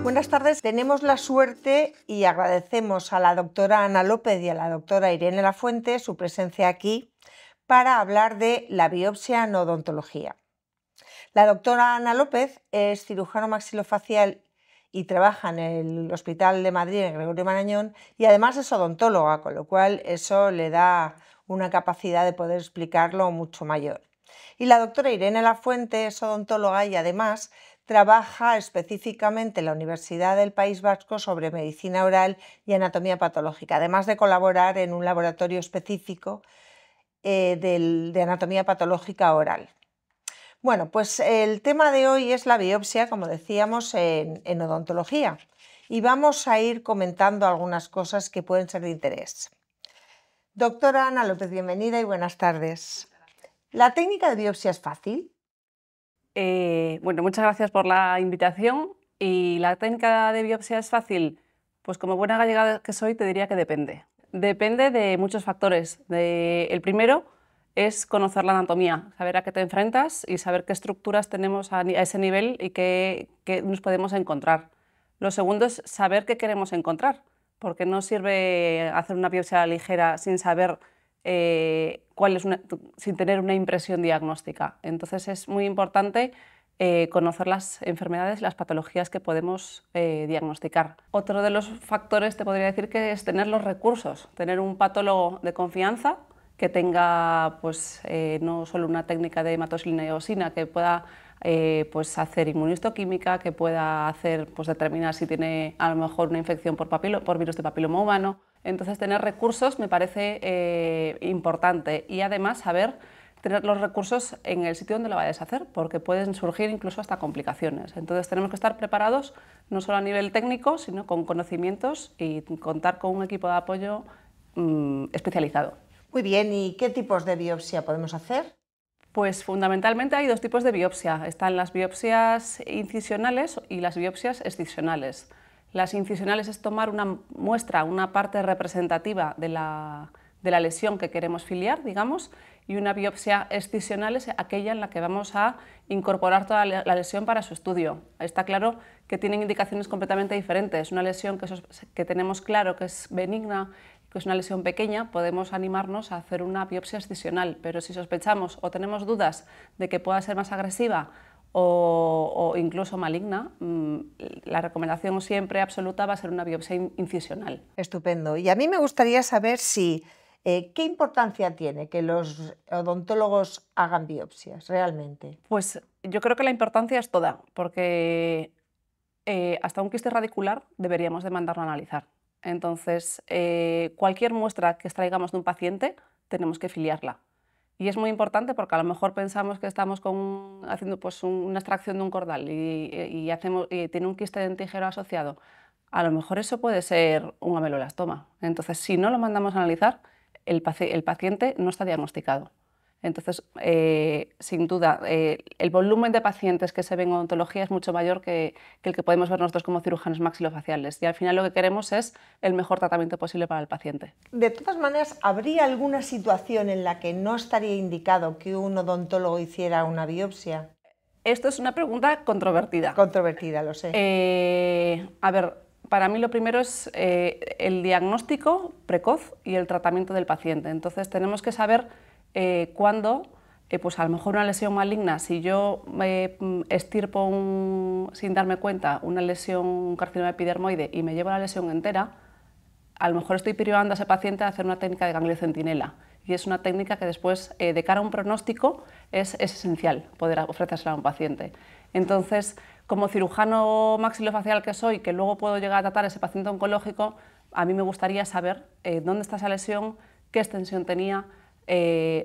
Buenas tardes. Tenemos la suerte y agradecemos a la doctora Ana López y a la doctora Irene Lafuente su presencia aquí para hablar de la biopsia en odontología. La doctora Ana López es cirujano maxilofacial y trabaja en el Hospital de Madrid, en Gregorio Marañón, y además es odontóloga, con lo cual eso le da una capacidad de poder explicarlo mucho mayor. Y la doctora Irene Lafuente es odontóloga y además trabaja específicamente en la Universidad del País Vasco sobre medicina oral y anatomía patológica, además de colaborar en un laboratorio específico de anatomía patológica oral. Bueno, pues el tema de hoy es la biopsia, como decíamos, en odontología, y vamos a ir comentando algunas cosas que pueden ser de interés. Doctora Ana López, bienvenida y buenas tardes. ¿La técnica de biopsia es fácil? Bueno, muchas gracias por la invitación. ¿Y la técnica de biopsia es fácil? Pues como buena gallega que soy, te diría que depende. Depende de muchos factores. El primero es conocer la anatomía, saber a qué te enfrentas y saber qué estructuras tenemos a ese nivel y qué nos podemos encontrar. Lo segundo es saber qué queremos encontrar, porque no sirve hacer una biopsia ligera sin saber sin tener una impresión diagnóstica. Entonces es muy importante conocer las enfermedades y las patologías que podemos diagnosticar. Otro de los factores te podría decir que es tener los recursos, tener un patólogo de confianza que tenga pues, no solo una técnica de hematoxilina y eosina, que pueda pues hacer inmunistoquímica, que pueda hacer, pues determinar si tiene a lo mejor una infección por virus de papiloma humano. Entonces tener recursos me parece importante y además saber tener los recursos en el sitio donde lo vayas a hacer, porque pueden surgir incluso hasta complicaciones. Entonces tenemos que estar preparados no solo a nivel técnico, sino con conocimientos y contar con un equipo de apoyo especializado. Muy bien, ¿y qué tipos de biopsia podemos hacer? Pues fundamentalmente hay dos tipos de biopsia. Están las biopsias incisionales y las biopsias excisionales. Las incisionales es tomar una muestra, una parte representativa de la lesión que queremos filiar, digamos, y una biopsia excisional es aquella en la que vamos a incorporar toda la lesión para su estudio. Está claro que tienen indicaciones completamente diferentes. Una lesión que tenemos claro que es benigna, que es una lesión pequeña, podemos animarnos a hacer una biopsia excisional, pero si sospechamos o tenemos dudas de que pueda ser más agresiva o incluso maligna, la recomendación siempre absoluta va a ser una biopsia incisional. Estupendo. Y a mí me gustaría saber ¿qué importancia tiene que los odontólogos hagan biopsias realmente? Pues yo creo que la importancia es toda, porque hasta un quiste radicular deberíamos de mandarlo a analizar. Entonces, cualquier muestra que extraigamos de un paciente tenemos que filiarla. Y es muy importante porque a lo mejor pensamos que estamos haciendo pues, una extracción de un cordal y tiene un quiste dentígero asociado. A lo mejor eso puede ser un ameloblastoma. Entonces, si no lo mandamos a analizar, el paciente no está diagnosticado. Entonces, sin duda, el volumen de pacientes que se ven en odontología es mucho mayor que el que podemos ver nosotros como cirujanos maxilofaciales. Y al final lo que queremos es el mejor tratamiento posible para el paciente. De todas maneras, ¿habría alguna situación en la que no estaría indicado que un odontólogo hiciera una biopsia? Esto es una pregunta controvertida. Controvertida, lo sé. A ver, para mí lo primero es el diagnóstico precoz y el tratamiento del paciente. Entonces tenemos que saber cuándo, pues a lo mejor una lesión maligna, si yo extirpo sin darme cuenta una lesión, un carcinoma epidermoide y me llevo la lesión entera, a lo mejor estoy privando a ese paciente de hacer una técnica de gangliocentinela. Y es una técnica que después, de cara a un pronóstico, es esencial poder ofrecérsela a un paciente. Entonces, como cirujano maxilofacial que soy, que luego puedo llegar a tratar a ese paciente oncológico, a mí me gustaría saber dónde está esa lesión, qué extensión tenía,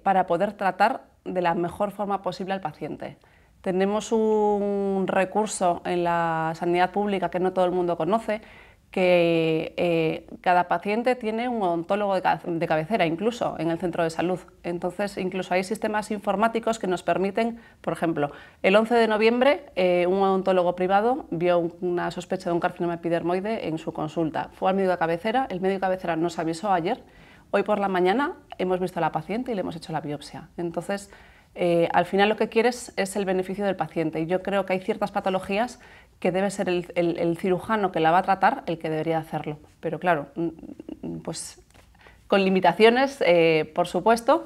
para poder tratar de la mejor forma posible al paciente. Tenemos un recurso en la sanidad pública que no todo el mundo conoce, que cada paciente tiene un odontólogo de cabecera, incluso en el centro de salud. Entonces, incluso hay sistemas informáticos que nos permiten, por ejemplo, el 11 de noviembre un odontólogo privado vio una sospecha de un carcinoma epidermoide en su consulta. Fue al médico de cabecera, el médico de cabecera nos avisó ayer, hoy por la mañana hemos visto a la paciente y le hemos hecho la biopsia. Entonces, Al final lo que quieres es el beneficio del paciente, y yo creo que hay ciertas patologías que debe ser el cirujano que la va a tratar el que debería hacerlo, pero claro, pues con limitaciones, por supuesto,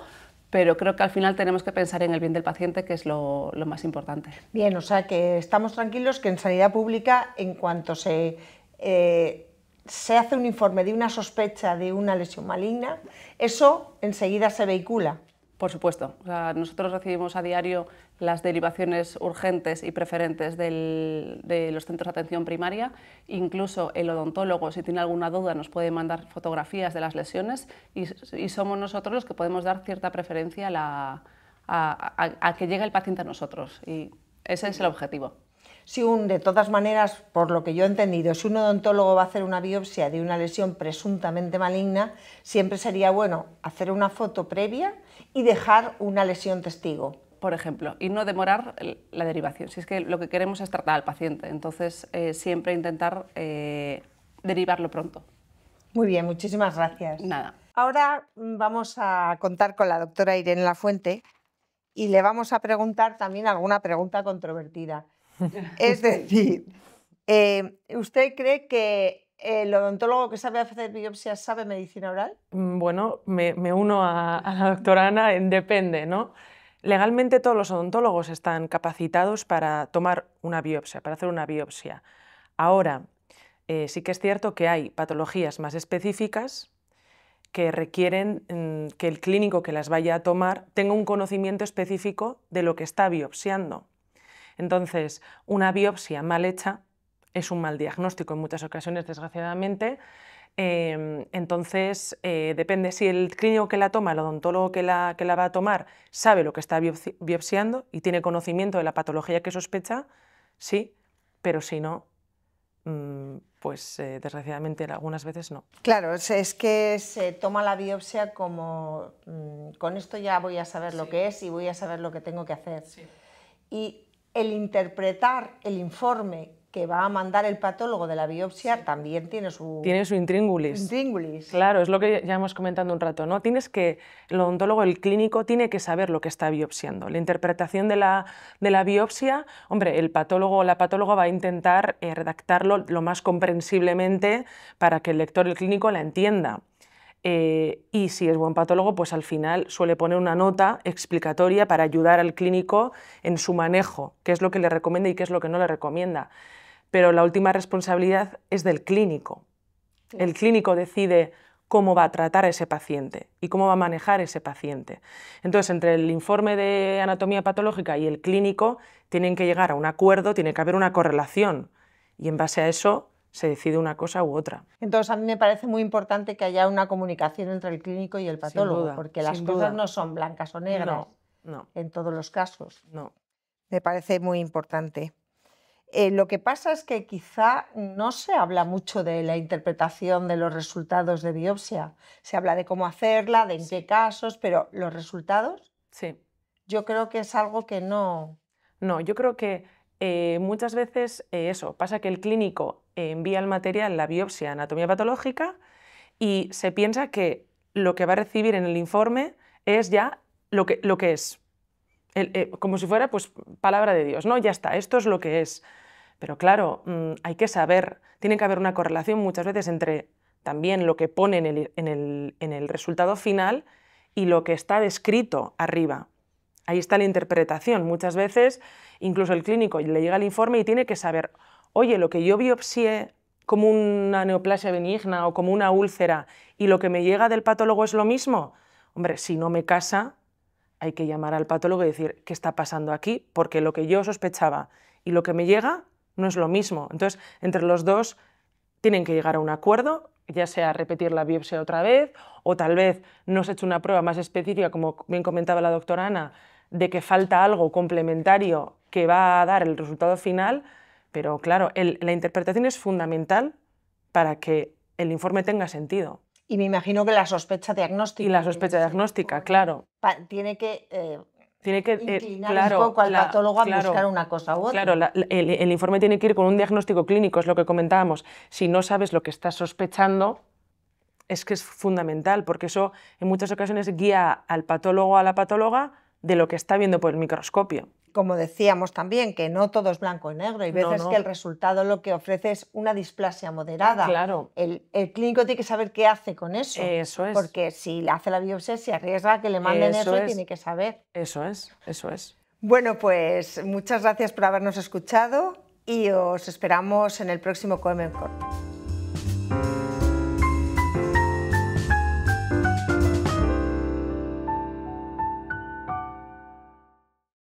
pero creo que al final tenemos que pensar en el bien del paciente, que es lo más importante. Bien, o sea que estamos tranquilos que en sanidad pública, en cuanto se hace un informe de una sospecha de una lesión maligna, eso enseguida se vehicula. Por supuesto, o sea, nosotros recibimos a diario las derivaciones urgentes y preferentes de los centros de atención primaria. Incluso el odontólogo, si tiene alguna duda, nos puede mandar fotografías de las lesiones, y somos nosotros los que podemos dar cierta preferencia a que llegue el paciente a nosotros, y ese es el objetivo. Si de todas maneras, por lo que yo he entendido, si un odontólogo va a hacer una biopsia de una lesión presuntamente maligna, siempre sería bueno hacer una foto previa y dejar una lesión testigo. Por ejemplo, y no demorar la derivación, si es que lo que queremos es tratar al paciente, entonces siempre intentar derivarlo pronto. Muy bien, muchísimas gracias. Nada. Ahora vamos a contar con la doctora Irene Lafuente y le vamos a preguntar también alguna pregunta controvertida. Es decir, ¿usted cree que el odontólogo que sabe hacer biopsias sabe medicina oral? Bueno, me uno a la doctora Ana en depende, ¿no? Legalmente todos los odontólogos están capacitados para tomar una biopsia, para hacer una biopsia. Ahora, sí que es cierto que hay patologías más específicas que requieren que el clínico que las vaya a tomar tenga un conocimiento específico de lo que está biopsiando. Entonces, una biopsia mal hecha es un mal diagnóstico en muchas ocasiones, desgraciadamente. Entonces, depende si el clínico que la toma, el odontólogo que la va a tomar, sabe lo que está biopsiando y tiene conocimiento de la patología que sospecha, sí, pero si no, pues desgraciadamente algunas veces no. Claro, es que se toma la biopsia como con esto ya voy a saber lo que es y voy a saber lo que tengo que hacer. Sí. Y el interpretar el informe que va a mandar el patólogo de la biopsia también tiene su intríngulis. Claro, es lo que ya hemos comentado un rato, ¿no? El odontólogo, el clínico, tiene que saber lo que está biopsiando. La interpretación de la biopsia, hombre, el patólogo o la patóloga va a intentar redactarlo lo más comprensiblemente para que el lector, el clínico, la entienda. Y si es buen patólogo, pues al final suele poner una nota explicatoria para ayudar al clínico en su manejo, qué es lo que le recomienda y qué es lo que no le recomienda. Pero la última responsabilidad es del clínico. El clínico decide cómo va a tratar a ese paciente y cómo va a manejar ese paciente. Entonces, entre el informe de anatomía patológica y el clínico tienen que llegar a un acuerdo, tiene que haber una correlación, y en base a eso se decide una cosa u otra. Entonces, a mí me parece muy importante que haya una comunicación entre el clínico y el patólogo, duda, porque las cosas no son blancas o negras en todos los casos. No. Me parece muy importante. Lo que pasa es que quizá no se habla mucho de la interpretación de los resultados de biopsia. Se habla de cómo hacerla, de en qué casos, pero los resultados, sí, yo creo que es algo que no... No, yo creo que muchas veces eso, pasa que el clínico envía el material, la biopsia, anatomía patológica, y se piensa que lo que va a recibir en el informe es ya lo que es. Como si fuera pues palabra de Dios, ¿no? Ya está, esto es lo que es. Pero claro, hay que saber, tiene que haber una correlación muchas veces entre también lo que pone en el resultado final y lo que está descrito arriba. Ahí está la interpretación. Muchas veces incluso el clínico le llega el informe y tiene que saber, oye, lo que yo biopsié como una neoplasia benigna o como una úlcera y lo que me llega del patólogo es lo mismo. Hombre, si no me casa, hay que llamar al patólogo y decir, ¿qué está pasando aquí? Porque lo que yo sospechaba y lo que me llega no es lo mismo. Entonces, entre los dos tienen que llegar a un acuerdo, ya sea repetir la biopsia otra vez o tal vez no se ha hecho una prueba más específica, como bien comentaba la doctora Ana, de que falta algo complementario que va a dar el resultado final, pero claro, la interpretación es fundamental para que el informe tenga sentido. Y me imagino que la sospecha diagnóstica. Y la sospecha diagnóstica, claro. Tiene que inclinar claro, un poco al patólogo a buscar una cosa u otra. Claro, el informe tiene que ir con un diagnóstico clínico, es lo que comentábamos. Si no sabes lo que estás sospechando, es que es fundamental, porque eso en muchas ocasiones guía al patólogo o a la patóloga de lo que está viendo por el microscopio. Como decíamos también, que no todo es blanco y negro. Hay veces No. que el resultado lo que ofrece es una displasia moderada. Claro. El clínico tiene que saber qué hace con eso. Eso es. Porque si le hace la biopsia, se arriesga a que le manden eso y tiene que saber. Eso es. Bueno, pues muchas gracias por habernos escuchado y os esperamos en el próximo Coemercorp.